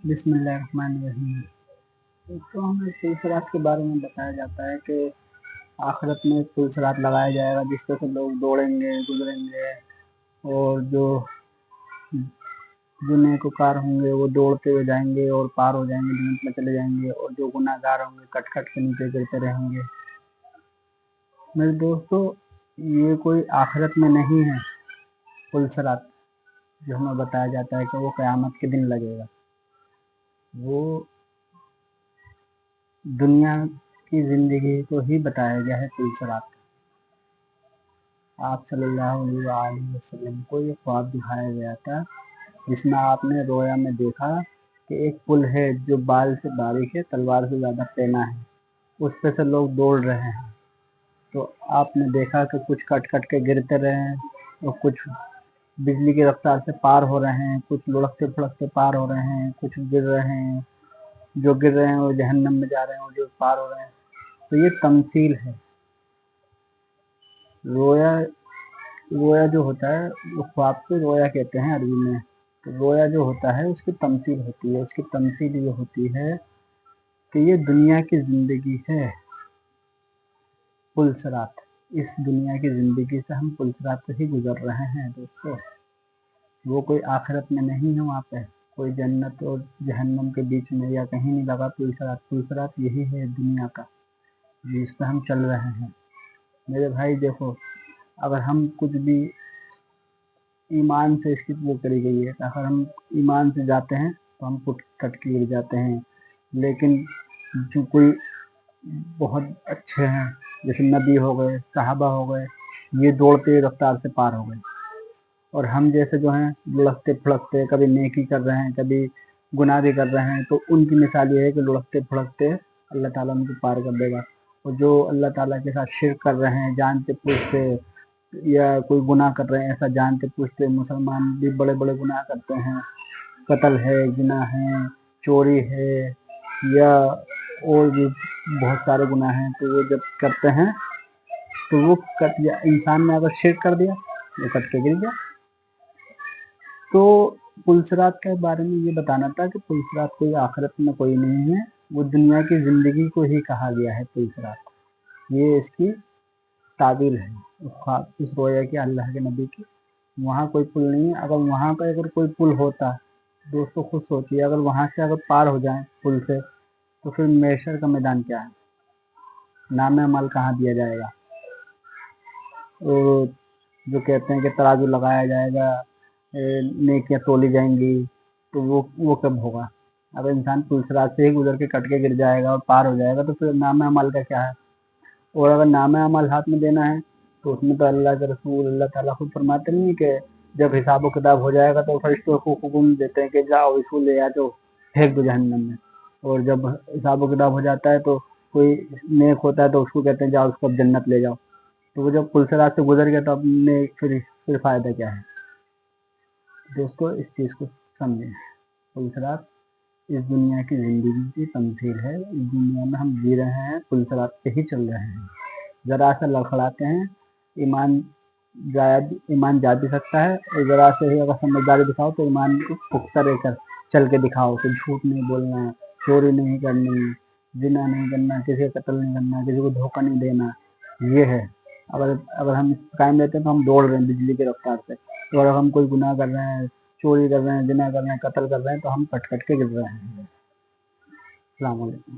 بسم اللہ الرحمن الرحیم۔ تو ہمیں پلسرات کے بارے میں بتایا جاتا ہے کہ آخرت میں پلسرات لگایا جائے گا جس سے لوگ دوڑیں گے گزریں گے، اور جو نیکوکار ہوں گے وہ دوڑتے ہوئے جائیں گے اور پار ہو جائیں گے، جنت میں چلے جائیں گے، اور جو گناہ گار ہوں گے کٹ کٹ کے نیچے گرتے رہیں گے۔ میرے دوستو، یہ کوئی آخرت میں نہیں ہے پلسرات جو ہمیں بتایا جاتا ہے کہ وہ قیامت کے دن لگے گا۔ وہ دنیا کی زندگی کو ہی بتایا گیا ہے پلسرات۔ آپ صلی اللہ علیہ وآلہ وسلم کو یہ خواب دکھایا گیا تھا جس میں آپ نے رویا میں دیکھا کہ ایک پل ہے جو بال سے باریک ہے، تلوار سے زیادہ پینا ہے، اس پہ سے لوگ دوڑ رہے ہیں۔ تو آپ نے دیکھا کہ کچھ کٹ کٹ کے گرتے رہے ہیں اور کچھ بجلی کی رفتار سے پار ہو رہے ہیں، کچھ لڑکتے پھڑکتے پار ہو رہے ہیں، کچھ گر رہے ہیں، جو گر رہے ہیں وہ جہنم میں جا رہے ہیں، اور جو پار ہو رہے ہیں۔ تو یہ تمثیل ہے۔ رویا جو ہوتا ہے وہ خواب کو رویا کہتے ہیں عربی میں۔ تو رویا جو ہوتا ہے اس کی تمثیل ہوتی ہے، اس کی تمثیل یہ ہوتی ہے کہ یہ دنیا کی زندگی ہے، پلسرات۔ اس دنیا کی زندگی سے ہم پلسرات سے ہی گزر رہے ہیں دوستو۔ وہ کوئی آخرت میں نہیں ہے، وہاں پہ کوئی جنت اور جہنم کے بیچ میں یا کہیں نہیں لگا پلسرات۔ پلسرات یہی ہے دنیا کا جس پہ ہم چل رہے ہیں۔ میرے بھائی دیکھو، اگر ہم کچھ بھی ایمان سے اس کی وہ کری گئی ہے کہ اگر ہم ایمان سے جاتے ہیں تو ہم کٹ کے گر جاتے ہیں، لیکن جو کوئی بہت اچھے ہیں جیسے نبی ہو گئے، صحابہ ہو گئے، یہ دوڑتے رفتار سے پار ہو گئے، اور ہم جیسے جو ہیں لڑکتے پھڑکتے کبھی نیکی کر رہے ہیں کبھی گناہ بھی کر رہے ہیں، تو ان کی مثال یہ ہے کہ لڑکتے پھڑکتے اللہ تعالیٰ ان کو پار کر دے گا۔ اور جو اللہ تعالیٰ کے ساتھ شرک کر رہے ہیں جانتے پوچھتے، یا کوئی گناہ کر رہے ہیں ایسا جانتے پوچھتے، مسلمان بھی بڑے بڑے گناہ کرتے ہیں، قتل ہے، زنا ہے، چوری ہے، یا اور بھی بہت سارے گناہ ہیں، تو وہ جب کرتے ہیں تو وہ انسان نے اگر شرک کر دیا وہ کٹ کے گر گیا۔ تو پلسرات کے بارے میں یہ بتانا تھا کہ پلسرات کوئی آخرت میں کوئی نہیں ہے، وہ دنیا کی زندگی کو ہی کہا گیا ہے پلسرات۔ یہ اس کی تعبیر ہے اس رویا کی، اللہ کے نبی کی۔ وہاں کوئی پل نہیں ہے۔ اگر وہاں پہ اگر کوئی پل ہوتا، دوستو خود سوچیے، اگر وہاں سے اگر پار ہو جائیں پل سے تو پھر محشر کا میدان کیا ہے؟ نام عمل کہاں دیا جائے گا؟ اور جو کہتے ہیں کہ ترازو لگایا جائے گا، نیکیاں تولی جائیں گی، تو وہ کب ہوگا؟ اگر انسان پلسرات سے ہی گزر کے کٹ کے گر جائے گا اور پار ہو جائے گا تو پھر نام عمل کا کیا ہے؟ اور اگر نام عمل ہاتھ میں دینا ہے تو اس میں تو اللہ کے رسول اللہ تعالیٰ خود فرماتے نہیں کہ جب حساب و کتاب ہو جائے گا تو فرشتوں کو حکم دیتے ہیں کہ جاؤ اس کو لے آ تو پھینک دو جہنم میں، اور جب حساب و کتاب ہو جاتا ہے تو کوئی نیک ہوتا ہے تو اس کو کہتے ہیں جاؤ اس کو اب جنت لے جاؤ۔ تو وہ جب پلسرات سے گزر گیا تو اب پھر فائدہ کیا ہے؟ دوستو اس چیز کو سمجھیں، پلسرات اس دنیا کی زندگی کی تمثیل ہے۔ اس دنیا میں ہم جی رہے ہیں، پلسرات پہ ہی چل رہے ہیں۔ ذرا سا لڑکھڑاتے ہیں، ایمان جا بھی سکتا ہے، اور ذرا سے ہی اگر سمجھداری دکھاؤ تو ایمان کو پختہ رہ کر چل کے دکھاؤ کہ جھوٹ نہیں بولنا، چوری نہیں کرنی، زنا نہیں کرنا، کسی کا قتل نہیں کرنا، کسی کو دھوکہ نہیں دینا۔ یہ ہے، اگر ہم قائم رہتے ہیں تو ہم دوڑ رہے ہیں بجلی کی رفتار سے، تو اگر ہم کوئی گناہ کر رہے ہیں، چوری کر رہے ہیں، زنا کر رہے ہیں، قتل کر رہے ہیں، تو ہم کٹ کٹ کے گر رہے ہیں۔ السلام علیکم۔